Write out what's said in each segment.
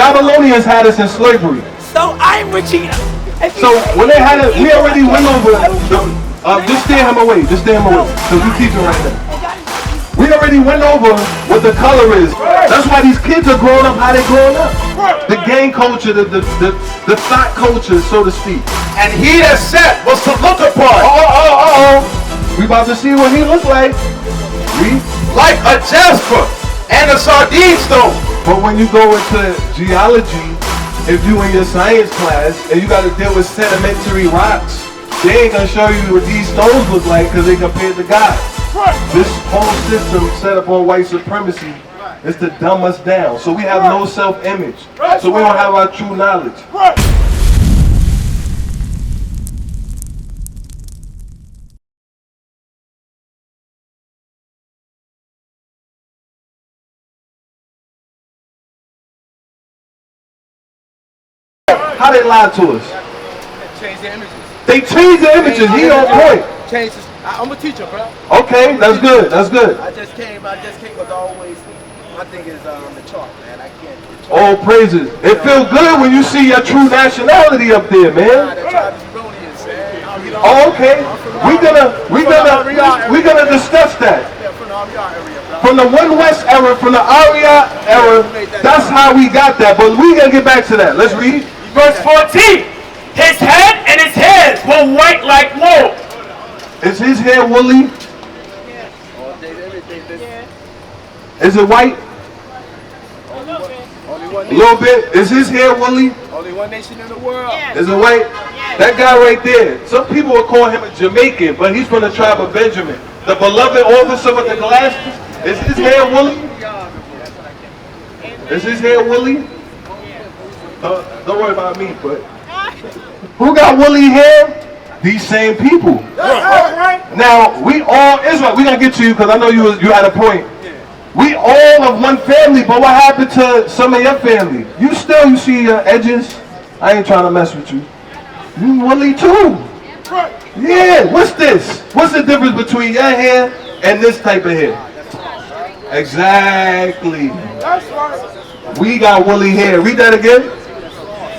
Babylonians had us in slavery. So I'm Regina. So when they had it, we already went over. Just steer him away. Just steer him away. Because we teaching right now. We already went over what the color is. That's why these kids are growing up how they growing up. The gang culture, the thought culture, so to speak. And he that sat was to look upon. We about to see what he looks like. Like a jasper and a sardine stone. But when you go into geology, if you in your science class and you got to deal with sedimentary rocks, they ain't gonna show you what these stones look like because they compared to God. This whole system set up on white supremacy is to dumb us down. So we have no self-image. So we don't have our true knowledge. How they lied to us? Change the images. They changed the images. He on point. Change this. I'm a teacher, bro. Okay, that's good. That's good. I just came because always my thing is the chart, man. I can't. Oh, praises. It feels good when you see your true nationality up there, man. Oh, okay. We're gonna discuss that. From the One West era, from the Aria era, that's how we got that. But we're gonna get back to that. Let's read. Verse 14. His head and his hairs were white like wool. Is his hair woolly? Is it white? A little bit. Is his hair woolly? Only one nation in the world. Is it white? That guy right there. Some people will call him a Jamaican, but he's from the tribe of Benjamin. The beloved officer with the glasses. Is his hair woolly? Is his hair woolly? Don't worry about me, but who got woolly hair? These same people. Now, we all Israel. We're going to get to you because I know you had a point. We all of one family, but what happened to some of your family? You see your edges? I ain't trying to mess with you. You woolly too. Yeah, what's this? What's the difference between your hair and this type of hair? Exactly. We got woolly hair. Read that again.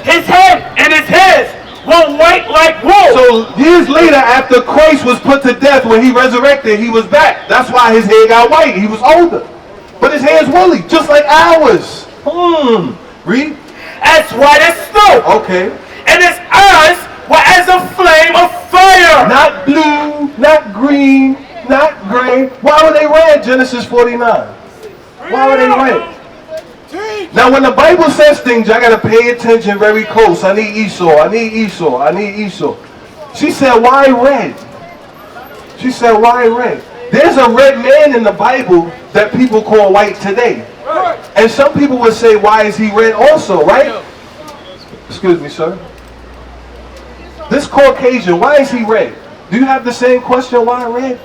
His head and his hairs were white like wool. So years later, after Christ was put to death, when he resurrected, he was back. That's why his hair got white. He was older. But his hair's woolly, just like ours. Read. As white as snow. Okay. And his eyes were as a flame of fire. Not blue, not green, not gray. Why were they red? Genesis 49. Why were they red? Now when the Bible says things, I gotta pay attention very close. I need Esau, I need Esau, I need Esau. She said, why red? She said, why red? There's a red man in the Bible that people call white today. And some people would say, why is he red also, right? Excuse me, sir. This Caucasian, why is he red? Do you have the same question, why red?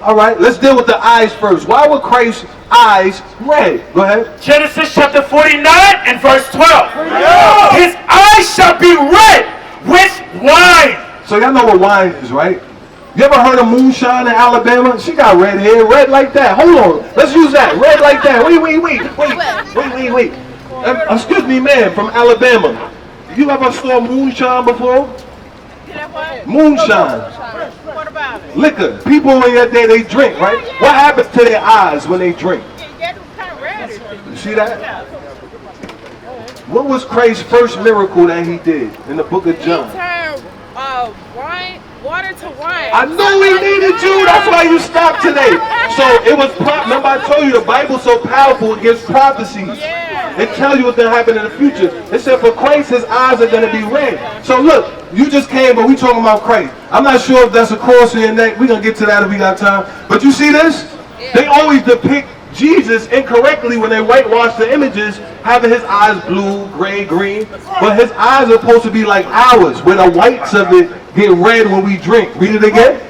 All right, let's deal with the eyes first. Why were Christ's eyes red? Go ahead. Genesis chapter 49 and verse 12. His eyes shall be red with wine. So y'all know what wine is, right? You ever heard of moonshine in Alabama? She got red hair, red like that. Hold on, let's use that. Red like that. Wait. Excuse me, man, from Alabama. You ever saw moonshine before? Moonshine. What about it? Liquor. People in your day, they drink, right? What happens to their eyes when they drink? You see that? What was Christ's first miracle that he did in the book of John? He turned water to wine. I knew we needed you. That's why you stopped today. So it was, remember I told you the Bible's so powerful, it gives prophecies. It tells you what's going to happen in the future. It said for Christ, his eyes are going to be red. So look, you just came, but we talking about Christ. I'm not sure if that's a cross in your neck. We're going to get to that if we got time. But you see this? They always depict Jesus incorrectly when they whitewash the images, having his eyes blue, gray, green. But his eyes are supposed to be like ours, where the whites of it get red when we drink. Read it again.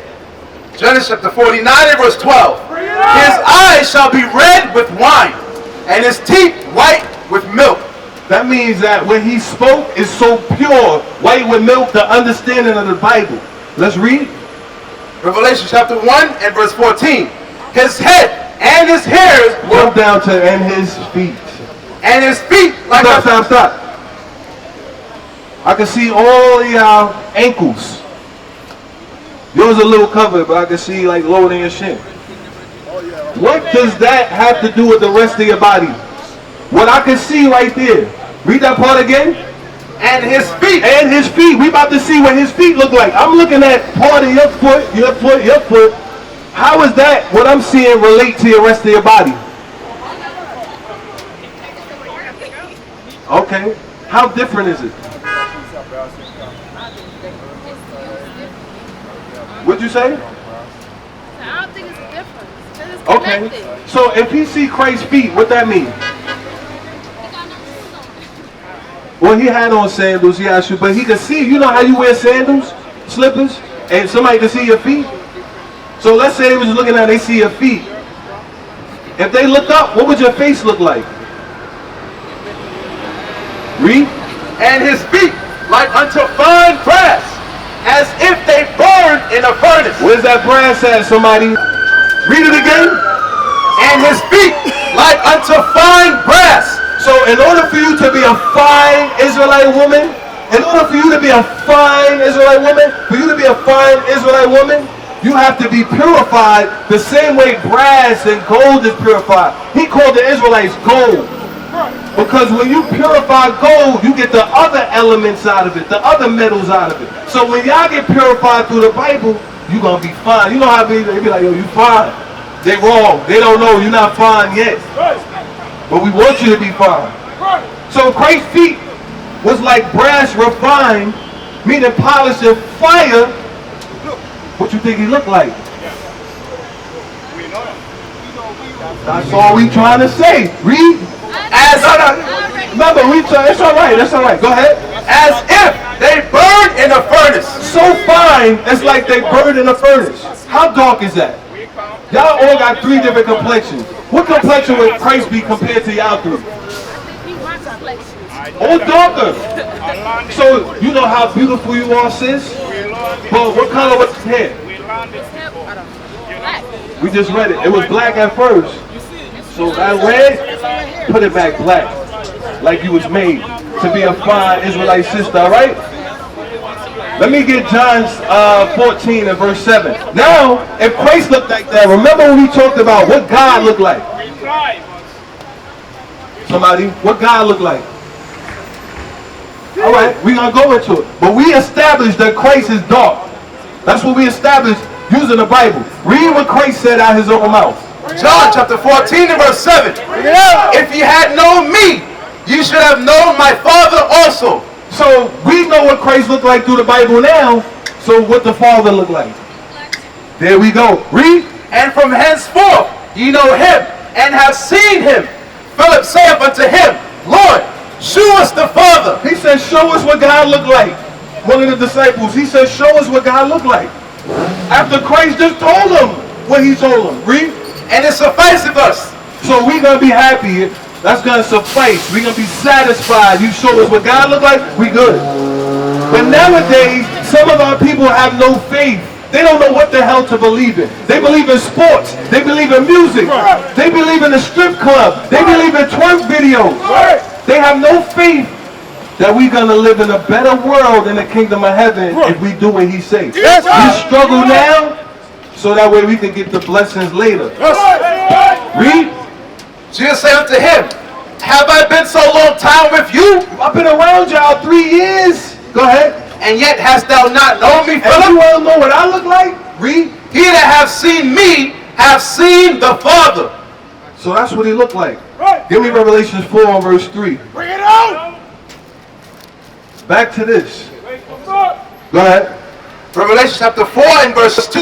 Genesis chapter 49 and verse 12. His eyes shall be red with wine, and his teeth white with milk. That means that when he spoke is so pure, white with milk, the understanding of the Bible. Let's read. Revelation chapter 1 and verse 14. His head and his hairs jump down to and his feet. And his feet like Stop. I can see all of y'all ankles. Yours a little covered, but I can see like lower than your shin. What does that have to do with the rest of your body? What I can see right there. Read that part again. And his feet. And his feet. We about to see what his feet look like. I'm looking at part of your foot. How is that what I'm seeing relate to the rest of your body? Okay. How different is it? What'd you say? I don't think it's a difference. It's Okay. connected. So if he see Christ's feet, what that mean? Well, he had on sandals, he had shoes, but he could see. You know how you wear sandals, slippers, and somebody can see your feet? So let's say they was looking at, they see your feet. If they look up, what would your face look like? Read. And his feet like unto fine brass, as if they burned in a furnace. Where's that brass at, somebody? Read it again. And his feet like unto fine brass. So in order for you to be a fine Israelite woman, for you to be a fine Israelite woman, you have to be purified the same way brass and gold is purified. He called the Israelites gold. Because when you purify gold, you get the other elements out of it, the other metals out of it. So when y'all get purified through the Bible, you're going to be fine. You know how they be like, yo, you fine. They wrong. They don't know you're not fine yet. But we want you to be fine. So Christ's feet was like brass refined, meaning polished in fire. What you think he looked like? That's all we trying to say. Read. Remember, it's all right. Go ahead. As if they burned in a furnace. So fine, it's like they burned in a furnace. How dark is that? Y'all all got three different complexions. What complexion would Christ be compared to y'all three? All darker. So you know how beautiful you are, sis? But what color was his hair? We just read it. It was black at first. So that red, put it back black. Like you was made to be a fine Israelite sister, alright? Let me get John 14 and verse 7. Now, if Christ looked like that, remember when we talked about what God looked like? Somebody, what God looked like? Alright, we're going to go into it. But we established that Christ is dark. That's what we established using the Bible. Read what Christ said out his own mouth. John chapter 14 and verse 7. If you had known me, you should have known my Father also. So we know what Christ looked like through the Bible now. So what the Father looked like? There we go. Read. And from henceforth ye know him and have seen him. Philip saith unto him, Lord, show us the Father. He said, show us what God looked like. One of the disciples, he said, show us what God looked like. After Christ just told him what he told him. Read. And it sufficeth us. So we're going to be happy. That's going to suffice. We're going to be satisfied. You show us what God looked like, we good. But nowadays, some of our people have no faith. They don't know what the hell to believe in. They believe in sports. They believe in music. They believe in the strip club. They believe in twerk videos. They have no faith that we're going to live in a better world in the kingdom of heaven if we do what he says. We struggle now so that way we can get the blessings later. Read. Jesus said unto him, have I been so long time with you? I've been around y'all 3 years. Go ahead. And yet hast thou not known me, And you Philip? want to know what I look like? Read. He that hath seen me hath seen the Father. So that's what he looked like. Give me Revelation 4 and verse 3. Bring it out! Back to this. Go ahead. Revelation chapter 4 and verse 2.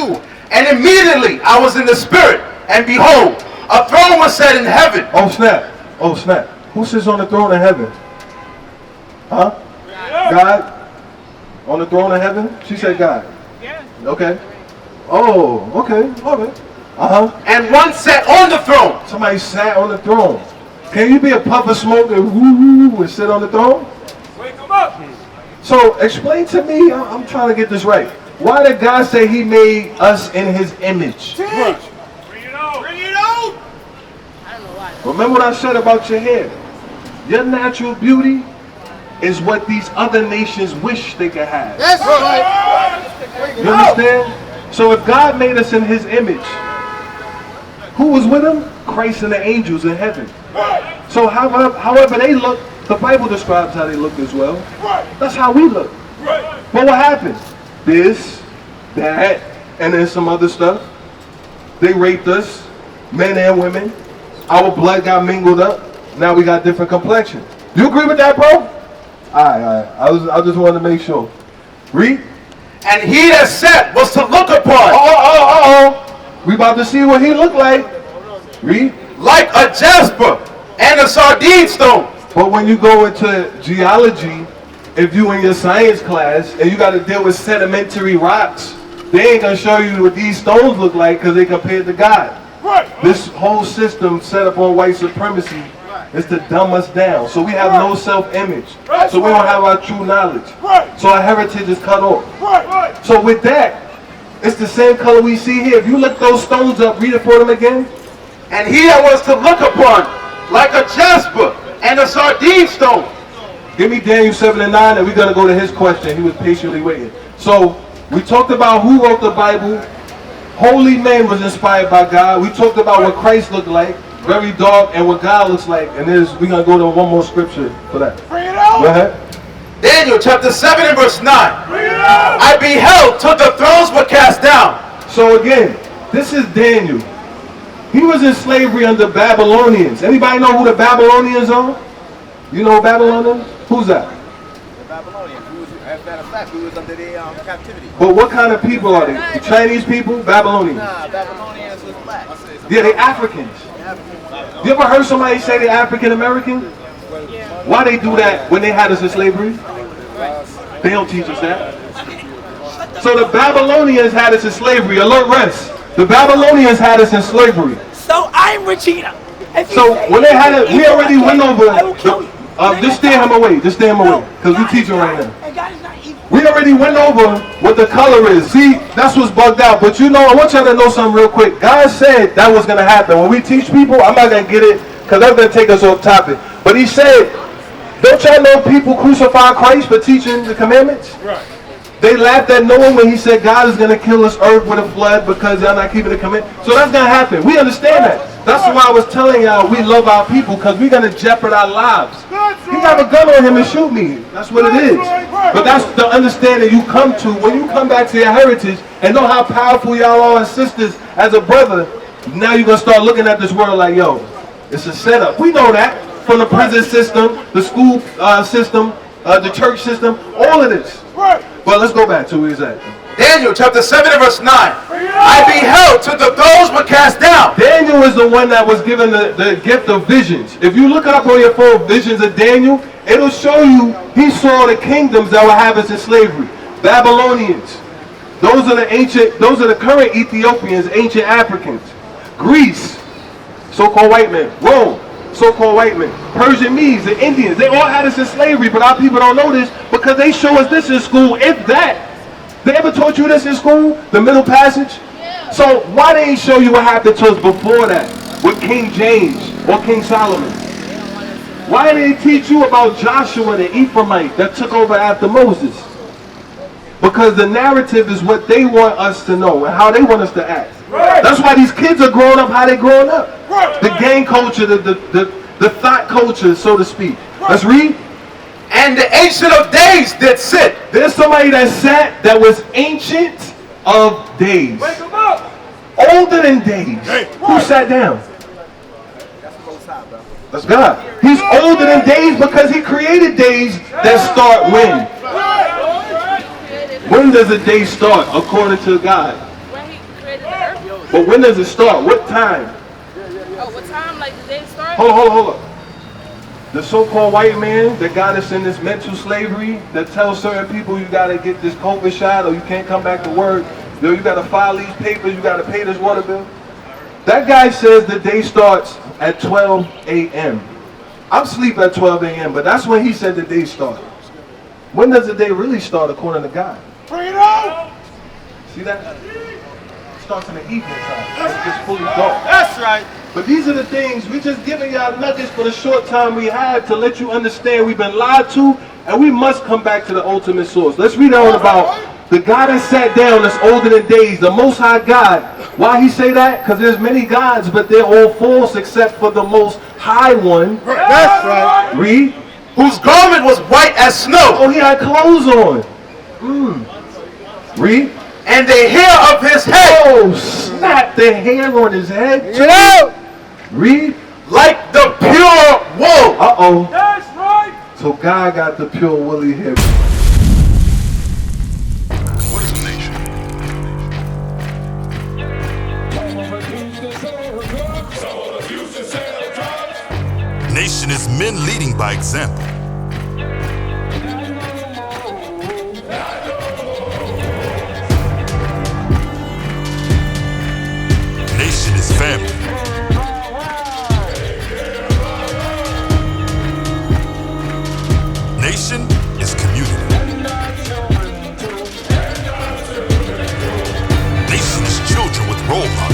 And immediately I was in the Spirit, and behold, a throne was set in heaven. Oh snap. Oh snap. Who sits on the throne in heaven? Huh? God? On the throne in heaven? She said God. Okay. Oh, okay. Okay. Uh-huh. And one sat on the throne. Somebody sat on the throne. Can you be a puff of smoke and woo and sit on the throne? Wake him up! So explain to me, I'm trying to get this right. Why did God say he made us in his image? Bring it out! Bring it out! I don't know why. Remember what I said about your hair? Your natural beauty is what these other nations wish they could have. That's right. You understand? So if God made us in his image, who was with him? Christ and the angels in heaven. So however they look, the Bible describes how they look as well. That's how we look. But what happened? This, that, and then some other stuff. They raped us, men and women. Our blood got mingled up. Now we got different complexion. You agree with that, bro? Alright. I just wanted to make sure. Read. And he that sat was to look upon. We about to see what he looked like. Read. Like a jasper and a sardine stone. But when you go into geology, if you in your science class and you got to deal with sedimentary rocks, they ain't gonna show you what these stones look like because they compared to God. This whole system set up on white supremacy is to dumb us down. So we have no self-image. So we don't have our true knowledge. So our heritage is cut off. So with that, it's the same color we see here. If you look those stones up, read it for them again. And he that was to look upon like a jasper and a sardine stone. Give me Daniel 7 and 9, and we're going to go to his question. He was patiently waiting. So we talked about who wrote the Bible. Holy man was inspired by God. We talked about what Christ looked like, very dark, and what God looks like. And we're going to go to one more scripture for that. Bring it out. Go ahead. Daniel chapter 7 and verse 9. I beheld till the thrones were cast down. So again, this is Daniel. He was in slavery under Babylonians. Anybody know who the Babylonians are? You know Babylonians? Who's that? The Babylonians. As a matter of fact, we was under their captivity. But what kind of people are they? The Chinese people? Babylonians? Nah, Babylonians was black. Yeah, they Africans. You ever heard somebody say they're African American? Why they do that when they had us in slavery? They don't teach us that. So the Babylonians had us in slavery. Alert rest. The Babylonians had us in slavery. So I'm Regina. So when they had it, we already went over. Just steer him away. Just steer him away, because we're teaching right now. And God is not evil. We already went over what the color is. See, that's what's bugged out. But you know, I want y'all to know something real quick. God said that was gonna happen. When we teach people, I'm not gonna get it, because that's gonna take us off topic. But He said, don't y'all know people crucify Christ for teaching the commandments? Right. They laughed at Noah when he said God is going to kill this earth with a flood because y'all not keeping the commandments. So that's going to happen. We understand that. That's why I was telling y'all we love our people, because we're going to jeopardize our lives. He got a gun on him and shoot me. That's what it is. But that's the understanding you come to when you come back to your heritage and know how powerful y'all are as sisters, as a brother. Now you're going to start looking at this world like, yo, it's a setup. We know that from the prison system, the school system, the church system, all of this. But let's go back to where he's at. Daniel chapter 7 and verse 9. I beheld till the thrones were cast down. Daniel is the one that was given the gift of visions. If you look it up on your phone, visions of Daniel, it'll show you he saw the kingdoms that will have us in slavery. Babylonians. Those are the current Ethiopians, ancient Africans. Greece, so-called white men. Rome, so-called white men. Persian Medes, the Indians, they all had us in slavery, but our people don't know this because they show us this in school, if that. They ever taught you this in school? The middle passage? Yeah. So why they ain't show you what happened to us before that with King James or King Solomon? Why did they teach you about Joshua the Ephraimite that took over after Moses? Because the narrative is what they want us to know and how they want us to act. Right. That's why these kids are growing up how they growing up. Right. The gang culture, the thought culture, so to speak. Right. Let's read. And the Ancient of Days did sit. There's somebody that sat that was Ancient of Days. Wake them up. Older than days. Hey. Who sat down? That's God. He's older than days because He created days that start when? When does a day start according to God? When He created the earth. But when does it start? What time? Oh, what time? Like the day started? Hold on. The so-called white man that got us in this mental slavery, that tells certain people you gotta get this COVID shot or you can't come back to work, you gotta file these papers, you gotta pay this water bill. That guy says the day starts at 12 a.m. I'm asleep at 12 a.m., but that's when he said the day started. When does the day really start according to God? Bring it on! See that? starts in the evening time. It gets fully dark. That's right. But these are the things, we just giving y'all nuggets for the short time we have to let you understand we've been lied to, and we must come back to the ultimate source. Let's read on about the God that sat down that's older than days, the Most High God. Why he say that? Because there's many gods, but they're all false except for the Most High One. That's right. Read. Whose garment was white as snow. Oh, he had clothes on. Read. And the hair of his head. Oh, snap, the hair on his head. You know? Read. Like the pure wool. Uh-oh. That's right. So God got the pure woolly hair. What is a nation? Nation is men leading by example. Nation is family. Nation is community. Nation is children with role models.